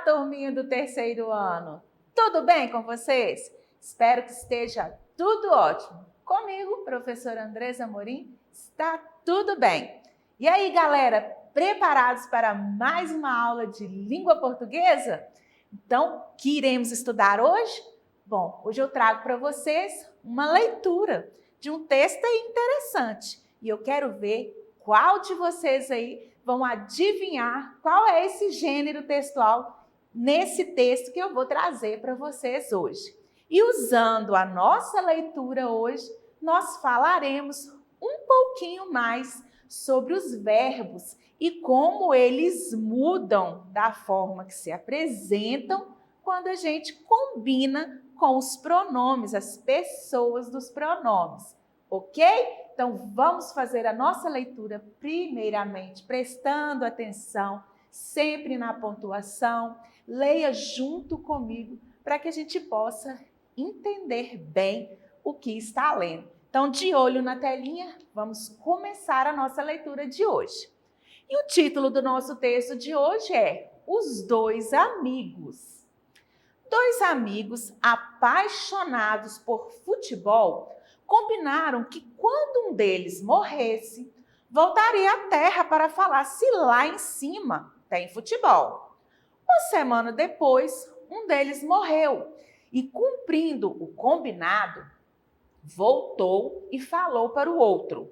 turminha do terceiro ano! Tudo bem com vocês? Espero que esteja tudo ótimo. Comigo, professora Andresa Amorim, está tudo bem. E aí, galera, preparados para mais uma aula de língua portuguesa? Então, o que iremos estudar hoje? Bom, hoje eu trago para vocês uma leitura de um texto interessante. E eu quero ver qual de vocês aí vão adivinhar qual é esse gênero textual nesse texto que eu vou trazer para vocês hoje. E usando a nossa leitura hoje, nós falaremos um pouquinho mais sobre os verbos e como eles mudam da forma que se apresentam quando a gente combina com os pronomes, as pessoas dos pronomes, ok? Então, vamos fazer a nossa leitura primeiramente, prestando atenção sempre na pontuação. Leia junto comigo para que a gente possa entender bem o que está lendo. Então, de olho na telinha, vamos começar a nossa leitura de hoje. E o título do nosso texto de hoje é Os Dois Amigos. Dois amigos apaixonados por futebol combinaram que quando um deles morresse, voltaria à terra para falar se lá em cima tem futebol. Uma semana depois, um deles morreu e, cumprindo o combinado, voltou e falou para o outro: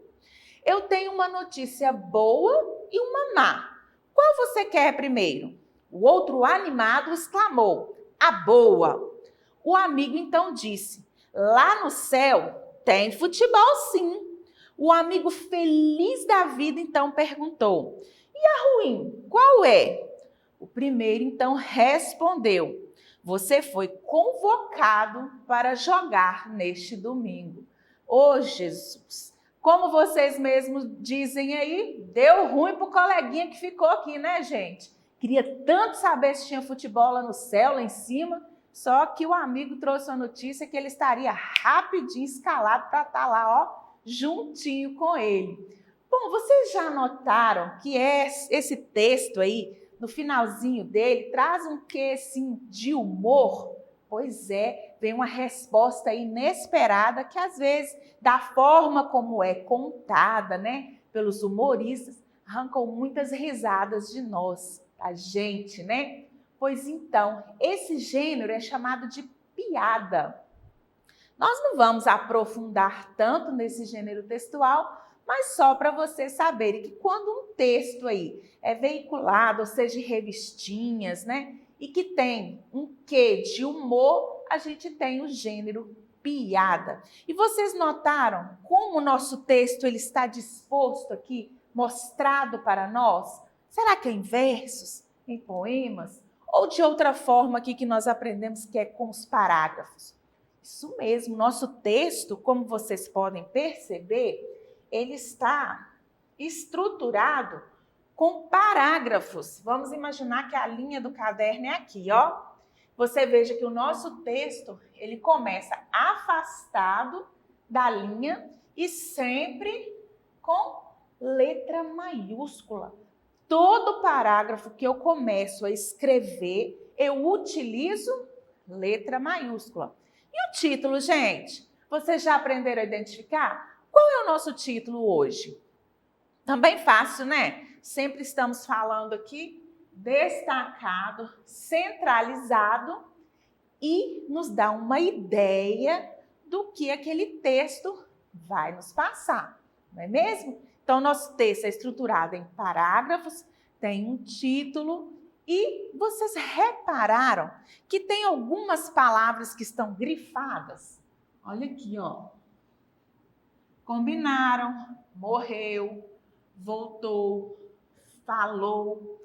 eu tenho uma notícia boa e uma má. Qual você quer primeiro? O outro, animado, exclamou: a boa. O amigo então disse: lá no céu tem futebol sim. O amigo feliz da vida então perguntou: e a ruim, qual é? O primeiro então respondeu: você foi convocado para jogar neste domingo. Ô Jesus! Como vocês mesmos dizem aí, deu ruim pro coleguinha que ficou aqui, né, gente? Queria tanto saber se tinha futebol lá no céu, lá em cima, só que o amigo trouxe a notícia que ele estaria rapidinho escalado para estar lá, ó, juntinho com ele. Bom, vocês já notaram que esse texto aí, no finalzinho dele, traz um quê, assim, de humor? Pois é, vem uma resposta inesperada que, às vezes, da forma como é contada, né, pelos humoristas, arrancam muitas risadas de nós, da gente, né? Pois então, esse gênero é chamado de piada. Nós não vamos aprofundar tanto nesse gênero textual, mas só para vocês saberem que quando um texto aí é veiculado, ou seja, em revistinhas, né, e que tem um quê de humor, a gente tem o gênero piada. E vocês notaram como o nosso texto ele está disposto aqui, mostrado para nós? Será que é em versos, em poemas, ou de outra forma aqui que nós aprendemos que é com os parágrafos? Isso mesmo, nosso texto, como vocês podem perceber, ele está estruturado com parágrafos. Vamos imaginar que a linha do caderno é aqui, ó. Você veja que o nosso texto, ele começa afastado da linha e sempre com letra maiúscula. Todo parágrafo que eu começo a escrever, eu utilizo letra maiúscula. E o título, gente? Vocês já aprenderam a identificar? Qual é o nosso título hoje? Também fácil, né? Sempre estamos falando aqui destacado, centralizado e nos dá uma ideia do que aquele texto vai nos passar, não é mesmo? Então, nosso texto é estruturado em parágrafos, tem um título e vocês repararam que tem algumas palavras que estão grifadas? Olha aqui, ó. Combinaram, morreu, voltou, falou.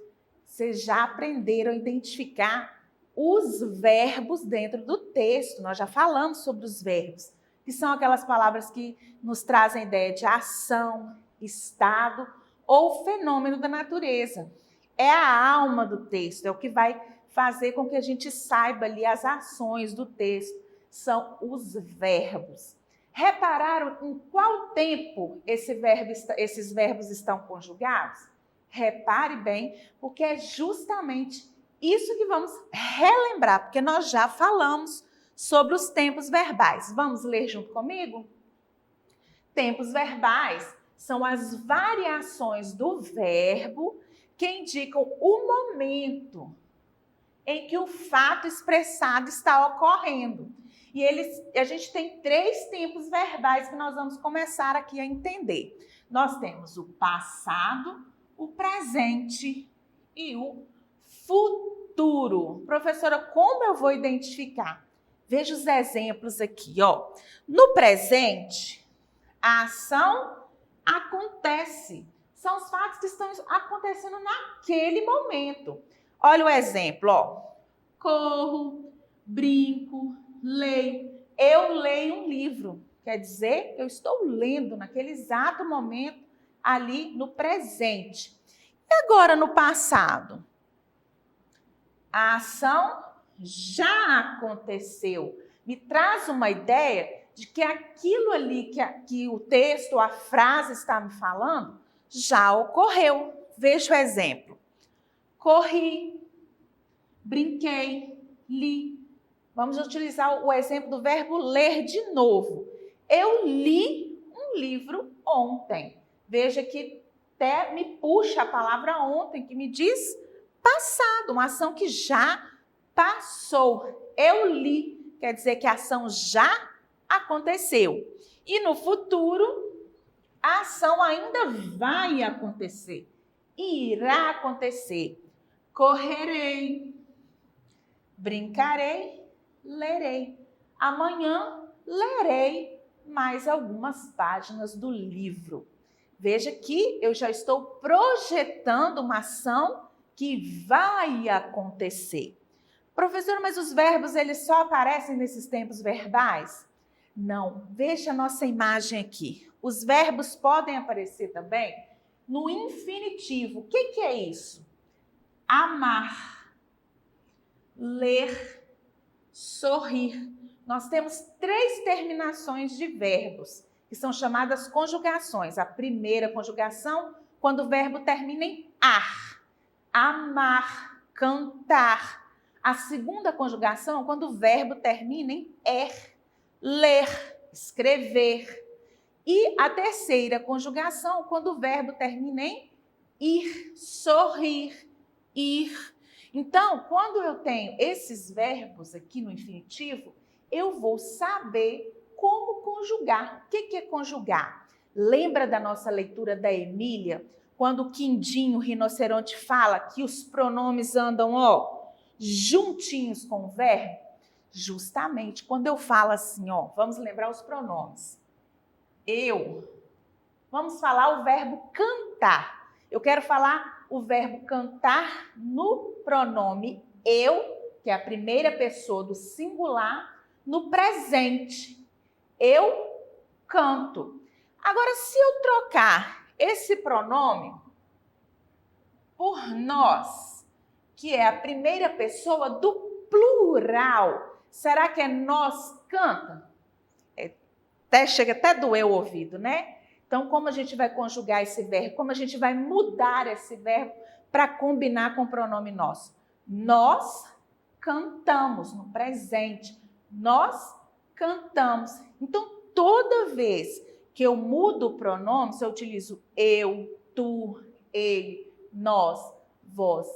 Vocês já aprenderam a identificar os verbos dentro do texto. Nós já falamos sobre os verbos, que são aquelas palavras que nos trazem ideia de ação, estado ou fenômeno da natureza. É a alma do texto, é o que vai fazer com que a gente saiba ali as ações do texto. São os verbos. Repararam em qual tempo esses verbos estão conjugados? Repare bem, porque é justamente isso que vamos relembrar, porque nós já falamos sobre os tempos verbais. Vamos ler junto comigo? Tempos verbais são as variações do verbo que indicam o momento em que o fato expressado está ocorrendo. E a gente tem 3 tempos verbais que nós vamos começar aqui a entender. Nós temos o passado, o presente e o futuro. Professora, como eu vou identificar? Veja os exemplos aqui, ó. No presente, a ação acontece. São os fatos que estão acontecendo naquele momento. Olha o exemplo, ó. Corro, brinco, leio. Eu leio um livro. Quer dizer, eu estou lendo naquele exato momento ali no presente. E agora no passado? A ação já aconteceu. Me traz uma ideia de que aquilo ali que o texto, a frase está me falando, já ocorreu. Veja o exemplo. Corri, brinquei, li. Vamos utilizar o exemplo do verbo ler de novo. Eu li um livro ontem. Veja que até me puxa a palavra ontem, que me diz passado, uma ação que já passou. Eu li, quer dizer que a ação já aconteceu. E no futuro, a ação ainda vai acontecer. Irá acontecer. Correrei, brincarei, lerei. Amanhã, lerei mais algumas páginas do livro. Veja que eu já estou projetando uma ação que vai acontecer. Professor, mas os verbos eles só aparecem nesses tempos verbais? Não. Veja a nossa imagem aqui. Os verbos podem aparecer também no infinitivo. O que é isso? Amar, ler, sorrir. Nós temos 3 terminações de verbos, que são chamadas conjugações. A primeira conjugação, quando o verbo termina em ar. Amar, cantar. A segunda conjugação, quando o verbo termina em er. Ler, escrever. E a terceira conjugação, quando o verbo termina em ir, sorrir, ir. Então, quando eu tenho esses verbos aqui no infinitivo, eu vou saber como conjugar. O que é conjugar? Lembra da nossa leitura da Emília, quando o Quindinho, o rinoceronte, fala que os pronomes andam, ó, juntinhos com o verbo? Justamente quando eu falo assim, ó, vamos lembrar os pronomes. Eu. Vamos falar o verbo cantar. Eu quero falar o verbo cantar no pronome eu, que é a primeira pessoa do singular, no presente. Eu canto. Agora, se eu trocar esse pronome por nós, que é a primeira pessoa do plural, será que é nós canta? Chega até a doer o ouvido, né? Então, como a gente vai conjugar esse verbo? Como a gente vai mudar esse verbo para combinar com o pronome nós? Nós cantamos no presente. Nós cantamos. Então, toda vez que eu mudo o pronome, se eu utilizo eu, tu, ele, nós, vós,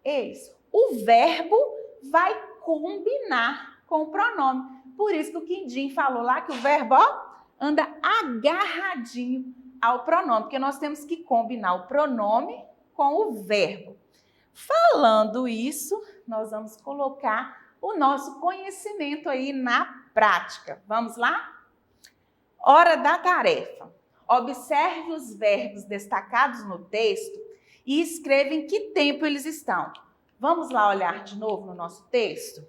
eles, o verbo vai combinar com o pronome. Por isso que o Quindim falou lá que o verbo, ó, anda agarradinho ao pronome, porque nós temos que combinar o pronome com o verbo. Falando isso, nós vamos colocar o nosso conhecimento aí na prática. Vamos lá? Hora da tarefa. Observe os verbos destacados no texto e escreva em que tempo eles estão. Vamos lá olhar de novo no nosso texto?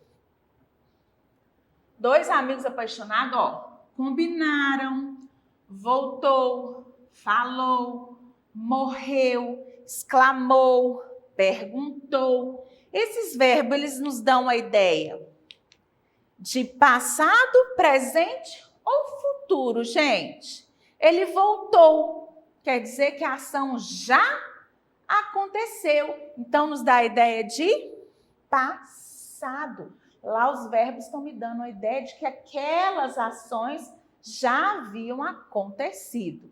2 amigos apaixonados, ó, combinaram, voltou, falou, morreu, exclamou, perguntou. Esses verbos, eles nos dão a ideia de passado, presente ou futuro, gente. Ele voltou, quer dizer que a ação já aconteceu. Então, nos dá a ideia de passado. Lá os verbos estão me dando a ideia de que aquelas ações já haviam acontecido.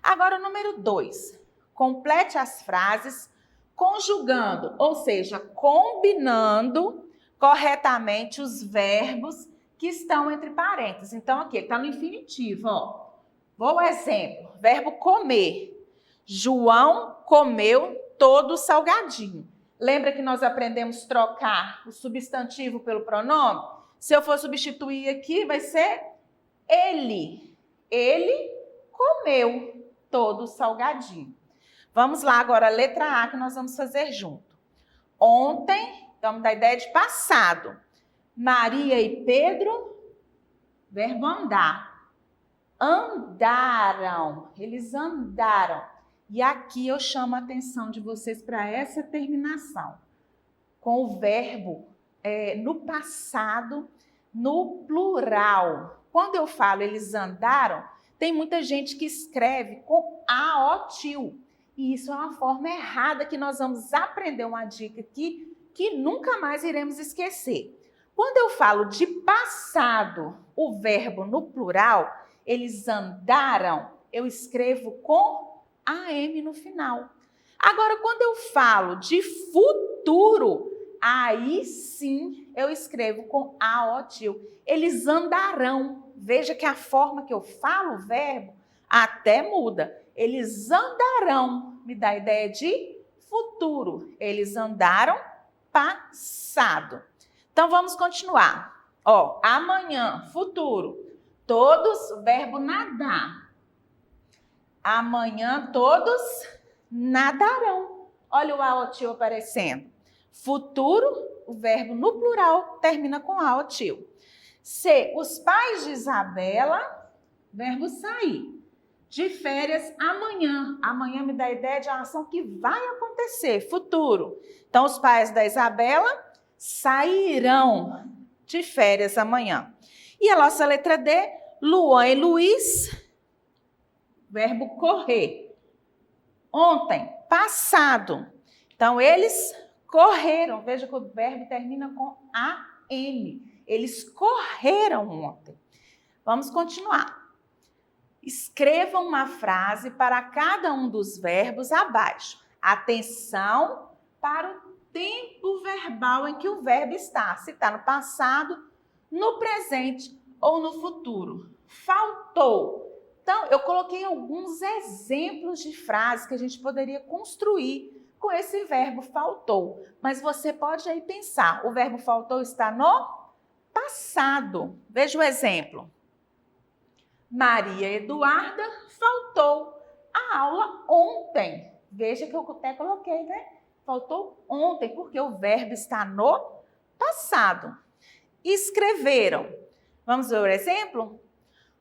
Agora, o número 2. Complete as frases conjugando, ou seja, combinando corretamente os verbos que estão entre parênteses. Então, aqui está no infinitivo, ó. Vou ao exemplo. Verbo comer. João comeu todo o salgadinho. Lembra que nós aprendemos trocar o substantivo pelo pronome? Se eu for substituir aqui, vai ser ele. Ele comeu todo o salgadinho. Vamos lá agora, a letra A que nós vamos fazer junto. Ontem, então da ideia de passado. Maria e Pedro, verbo andar. Andaram, eles andaram. E aqui eu chamo a atenção de vocês para essa terminação. Com o verbo no passado, no plural. Quando eu falo eles andaram, tem muita gente que escreve com aotil. E isso é uma forma errada que nós vamos aprender uma dica aqui que nunca mais iremos esquecer. Quando eu falo de passado, o verbo no plural, eles andaram, eu escrevo com AM no final. Agora, quando eu falo de futuro, aí sim eu escrevo com aotil. Eles andarão. Veja que a forma que eu falo o verbo até muda. Eles andarão. Me dá a ideia de futuro. Eles andaram passado. Então, vamos continuar. Ó, amanhã, futuro. Todos, verbo nadar. Amanhã todos nadarão. Olha o aotil aparecendo. Futuro, o verbo no plural termina com aotil. C, os pais de Isabela, verbo sair. De férias amanhã. Amanhã me dá a ideia de uma ação que vai acontecer, futuro. Então, os pais da Isabela sairão de férias amanhã. E a nossa letra D, Luan e Luiz, verbo correr. Ontem, passado. Então, eles correram. Veja que o verbo termina com AM. Eles correram ontem. Vamos continuar. Escreva uma frase para cada um dos verbos abaixo. Atenção para o tempo verbal em que o verbo está. Se está no passado, no presente ou no futuro. Faltou. Então, eu coloquei alguns exemplos de frases que a gente poderia construir com esse verbo faltou. Mas você pode aí pensar, o verbo faltou está no passado. Veja o exemplo. Maria Eduarda faltou a aula ontem. Veja que eu até coloquei, né? Faltou ontem, porque o verbo está no passado. Escreveram. Vamos ver o exemplo?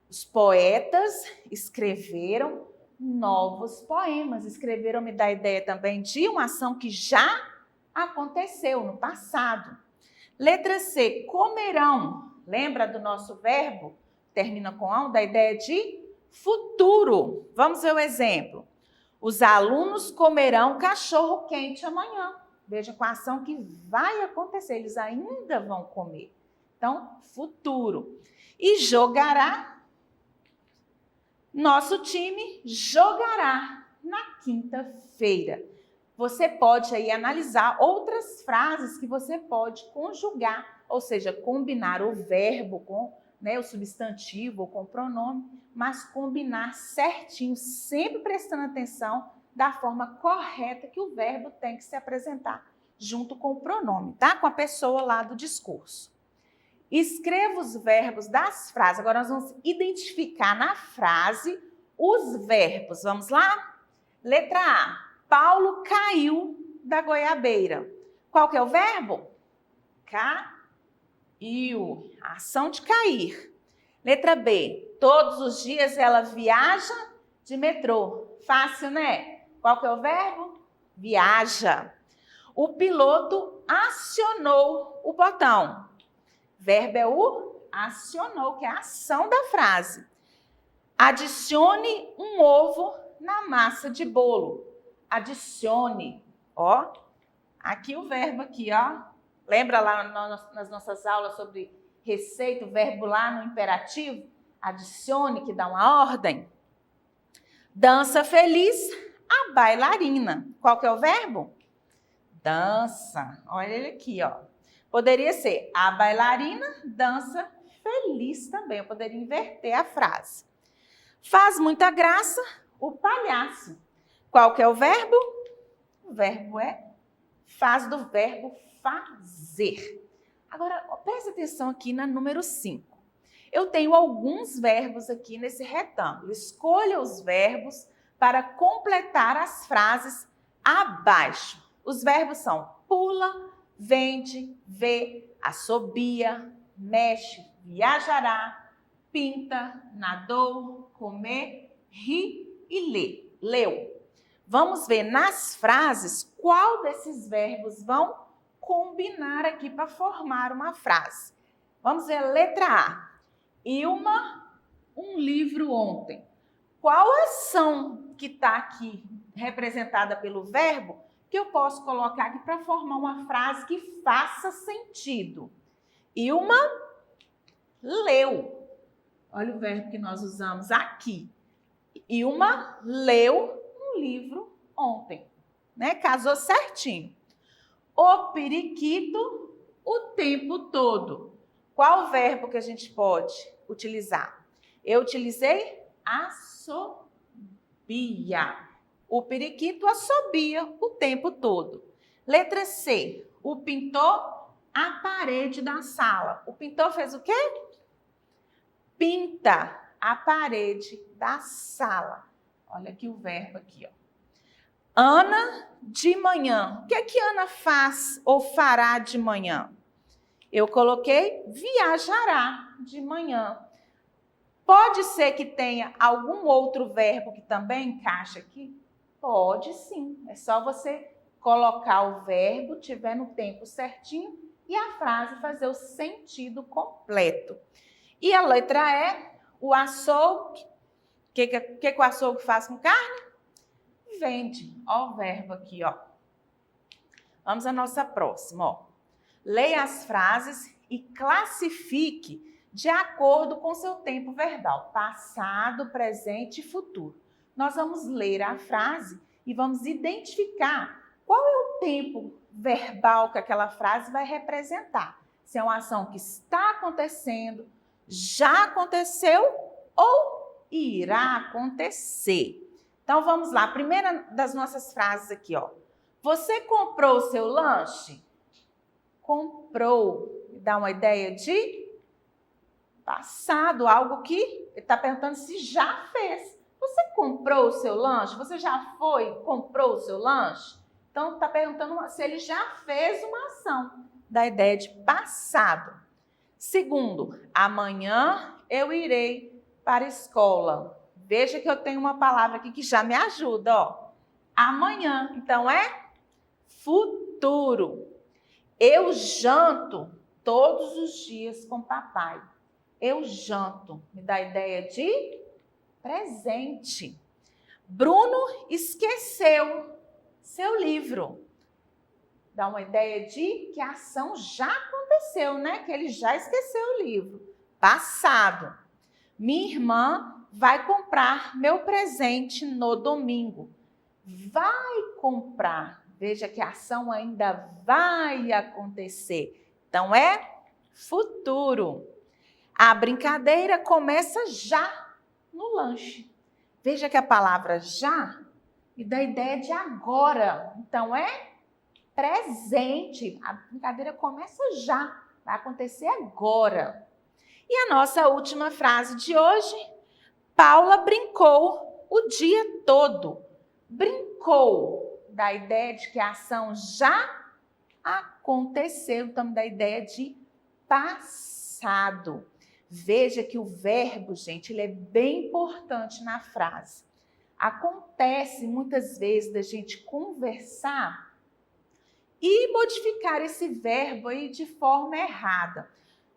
Os poetas escreveram novos poemas. Escreveram me dá a ideia também de uma ação que já aconteceu no passado. Letra C, comerão. Lembra do nosso verbo? Termina com ão, da ideia de futuro. Vamos ver o exemplo. Os alunos comerão cachorro quente amanhã. Veja com a ação que vai acontecer, eles ainda vão comer. Então, futuro. E jogará. Nosso time jogará na quinta-feira. Você pode aí analisar outras frases que você pode conjugar, ou seja, combinar o verbo com o substantivo ou com o pronome, mas combinar certinho, sempre prestando atenção da forma correta que o verbo tem que se apresentar, junto com o pronome, tá? Com a pessoa lá do discurso. Escreva os verbos das frases. Agora nós vamos identificar na frase os verbos. Vamos lá? Letra A. Paulo caiu da goiabeira. Qual que é o verbo? Caiu. A ação de cair. Letra B. Todos os dias ela viaja de metrô. Fácil, né? Qual que é o verbo? Viaja. O piloto acionou o botão. Verbo é o acionou, que é a ação da frase. Adicione um ovo na massa de bolo. Adicione, ó. Aqui o verbo aqui, ó. Lembra lá nas nossas aulas sobre receita, o verbo lá no imperativo? Adicione, que dá uma ordem. Dança feliz a bailarina. Qual que é o verbo? Dança. Olha ele aqui, ó. Poderia ser a bailarina dança feliz também. Eu poderia inverter a frase. Faz muita graça o palhaço. Qual que é o verbo? O verbo faz do verbo fazer. Agora, preste atenção aqui na número 5. Eu tenho alguns verbos aqui nesse retângulo. Escolha os verbos para completar as frases abaixo. Os verbos são pula, vende, vê, assobia, mexe, viajará, pinta, nadou, comer, ri e lê. Leu. Vamos ver nas frases qual desses verbos vão combinar aqui para formar uma frase. Vamos ver a letra A. Ilma, um livro ontem. Qual ação que está aqui representada pelo verbo que eu posso colocar aqui para formar uma frase que faça sentido? Ilma leu. Olha o verbo que nós usamos aqui. Ilma leu um livro ontem, né? Casou certinho. O periquito o tempo todo. Qual o verbo que a gente pode utilizar? Eu utilizei assobia. O periquito assobia o tempo todo. Letra C. O pintor a parede da sala. O pintor fez o quê? Pinta a parede da sala. Olha aqui o verbo aqui, ó. Ana de manhã. O que é que Ana faz ou fará de manhã? Eu coloquei viajará de manhã. Pode ser que tenha algum outro verbo que também encaixa aqui? Pode sim. É só você colocar o verbo, tiver no tempo certinho, e a frase fazer o sentido completo. E a letra E, o açougue. O que o açougue faz com carne? Vende. Ó o verbo aqui, ó. Vamos à nossa próxima, ó. Leia as frases e classifique de acordo com seu tempo verbal, passado, presente e futuro. Nós vamos ler a frase e vamos identificar qual é o tempo verbal que aquela frase vai representar. Se é uma ação que está acontecendo, já aconteceu ou irá acontecer. Então vamos lá, a primeira das nossas frases aqui, ó. Você comprou o seu lanche? Comprou. Dá uma ideia de passado, algo que ele está perguntando se já fez. Você comprou o seu lanche? Você já foi, comprou o seu lanche? Então está perguntando se ele já fez uma ação. Dá ideia de passado. Segundo, amanhã eu irei para a escola. Veja que eu tenho uma palavra aqui que já me ajuda, ó. Amanhã, então é futuro. Eu janto todos os dias com papai. Eu janto, me dá ideia de presente. Bruno esqueceu seu livro. Dá uma ideia de que a ação já aconteceu, né? Que ele já esqueceu o livro. Passado. Minha irmã vai comprar meu presente no domingo. Vai comprar. Veja que a ação ainda vai acontecer. Então, é futuro. A brincadeira começa já no lanche. Veja que a palavra já me dá a ideia de agora. Então, é presente. A brincadeira começa já. Vai acontecer agora. E a nossa última frase de hoje. Paula brincou o dia todo. Brincou. Dá a ideia de que a ação já aconteceu. Então, dá a ideia de passado. Veja que o verbo, gente, ele é bem importante na frase. Acontece muitas vezes da gente conversar e modificar esse verbo aí de forma errada.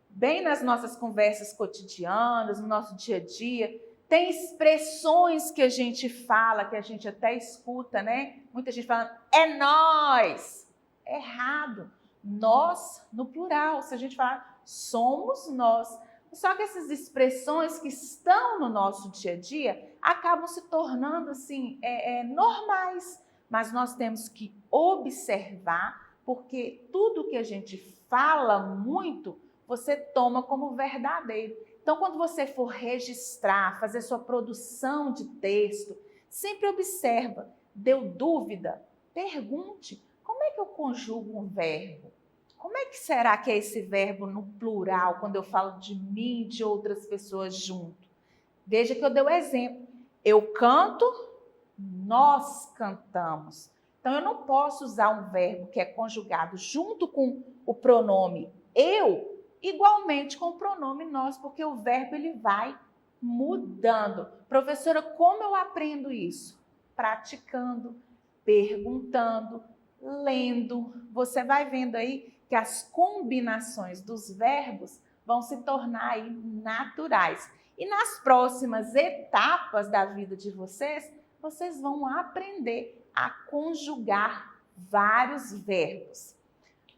Bem nas nossas conversas cotidianas, no nosso dia a dia, tem expressões que a gente fala, que a gente até escuta, né? Muita gente falando, é nóis. Errado. nós no plural. Se a gente falar somos nós. Só que essas expressões que estão no nosso dia a dia acabam se tornando assim, normais. Mas nós temos que observar, porque tudo que a gente fala muito, você toma como verdadeiro. Então, quando você for registrar, fazer sua produção de texto, sempre observa. Deu dúvida? Pergunte. Como é que eu conjugo um verbo? Como é que será que é esse verbo no plural, quando eu falo de mim e de outras pessoas junto? Veja que eu dei o exemplo. Eu canto, nós cantamos. Então, eu não posso usar um verbo que é conjugado junto com o pronome eu, igualmente com o pronome nós, porque o verbo ele vai mudando. Professora, como eu aprendo isso? Praticando, perguntando, lendo. Você vai vendo aí que as combinações dos verbos vão se tornar aí naturais. E nas próximas etapas da vida de vocês, vocês vão aprender a conjugar vários verbos.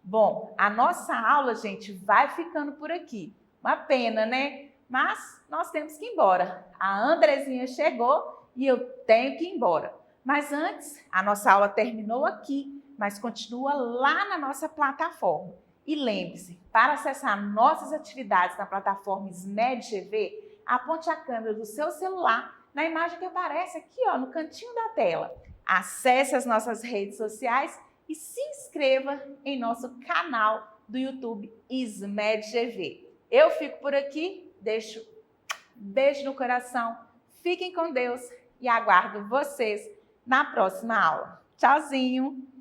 Bom, a nossa aula, gente, vai ficando por aqui. Uma pena, né? Mas nós temos que ir embora. A Andrezinha chegou e eu tenho que ir embora. Mas antes, a nossa aula terminou aqui, mas continua lá na nossa plataforma. E lembre-se, para acessar nossas atividades na plataforma SMED-GV, aponte a câmera do seu celular na imagem que aparece aqui, ó, no cantinho da tela. Acesse as nossas redes sociais e se inscreva em nosso canal do YouTube SMED-GV. Eu fico por aqui, deixo beijo no coração, fiquem com Deus e aguardo vocês na próxima aula. Tchauzinho!